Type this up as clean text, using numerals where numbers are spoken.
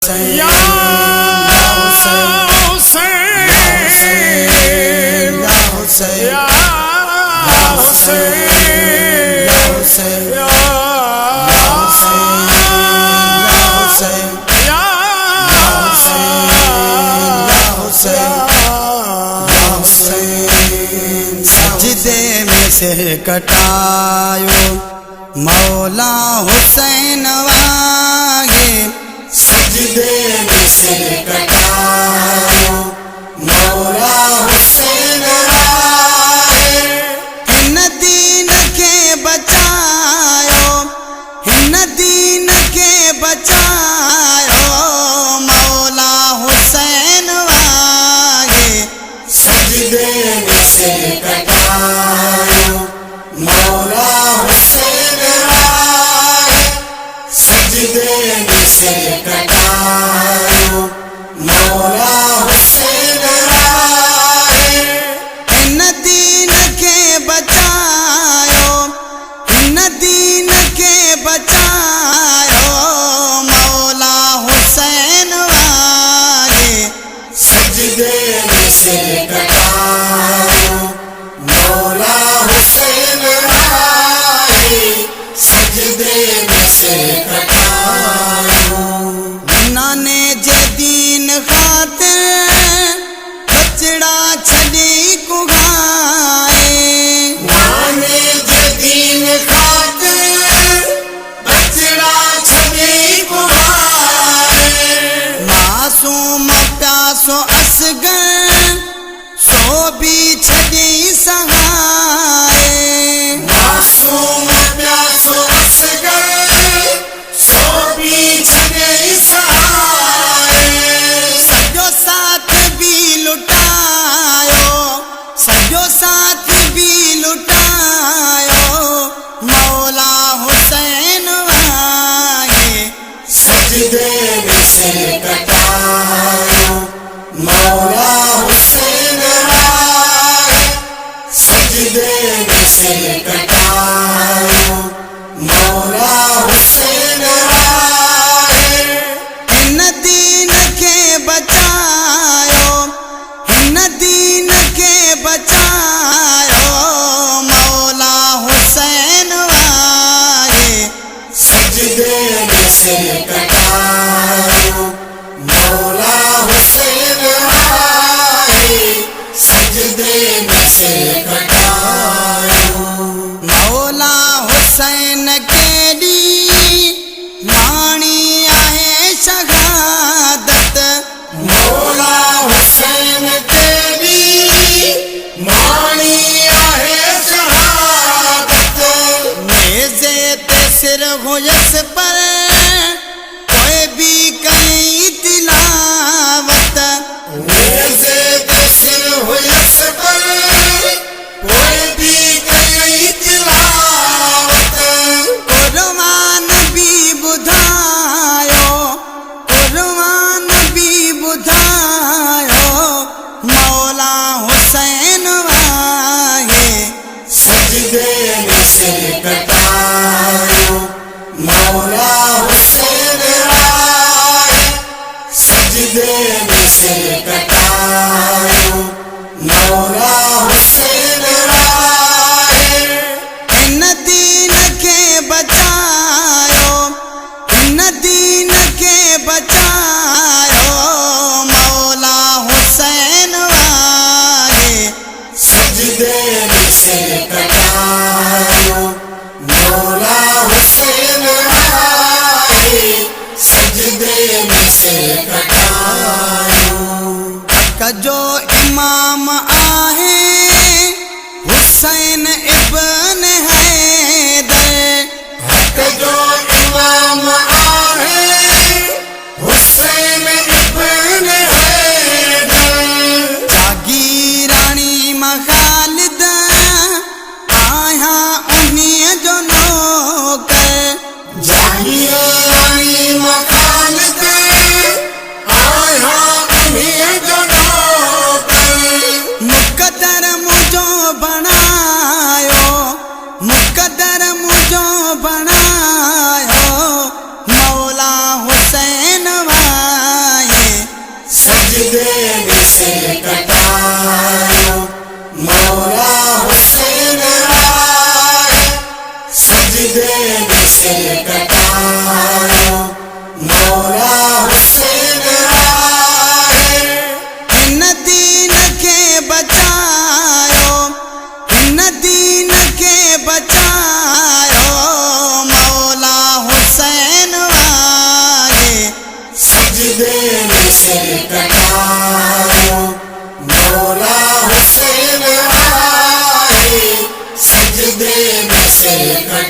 या हुसैन या हुसैन या हुसैन या हुसैन या हुसैन या हुसैन या हुसैन सजदे में सिर कटायो मौला हुसैन वागे सजदे में सिर कटायो मौला हुसैन वागे हिन दीन के बचायो हिन दीन के बचायो मौला हुसैन वागे सजदे में सिर कटायो मौला हुसैन वागे सजदे में सिर कटायो मौला हुसैन वागे हिन दीन के बचायो हिन दीन के बचायो मौला हुसैन वागे सजदे में सिर कटायो मौला हुसैन वागे सजदे में सिर कटायो नाने जे दीन खातिर बचड़ा छड़ी कुगाए नाने जे दीन खातिर बचड़ा छड़ी कुगाए मासूम प्यासो असगर सो भी छड़ी सहाए मासूम प्यासो असगर सो भी छड़ी सहाए सजो साथ भी लुटायो सजो साथ भी लुटायो मौला हुसैन वागे सजदे में सिर कटायो मौला हुसैन वागे सजदे में सिर कटायो मौला हुसैन वागे हिन दीन के बचायो हिन दीन के बचायो मौला हुसैन वागे सजदे में सिर कटायो मौला हुसैन वागे सजदे में सिर कटायो मौला हुसैन केडी माणी आहे शहादत मौला हुसैन केडी माणी आहे शहादत नेज़े ते सिर हुयस पर कोई भी कहीं तिलावत नेज़े ते सिर हुयस पर कोई भी कहीं तिलावत कुर्बान भी बुधायो कुर्बान भी बुधायो मौला हुसैन वागे सजदे में सिर कटायो मौला हुसैन वागे सजदे में सिर कटायो मौला हुसैन वागे हिन दीन के बचायो हिन दीन के बचायो मौला हुसैन वागे सजदे में सिर कटायो मौला हुसैन वागे सजदे में सिर कटायो कजो इमाम आहे हुसैन इब्न हैदर कजो इमाम आहे हुसैन इब्न हैदर जागी रानी मखालिद आया उन्हीं जो नौकर जागी रानी मखालिद आया उन्हीं जो नौकर मुकद्दर मुझो बनायो सिर कटायो, मौला हुसैन आए, सजदे में सिर कटायो, मौला हुसैन आए। इन दीन के बचायो, इन दीन के बचायो, मौला हुसैन आए, सजदे में सिर कटायो, मौला हुसैन आए, सजदे में सिर कटायो।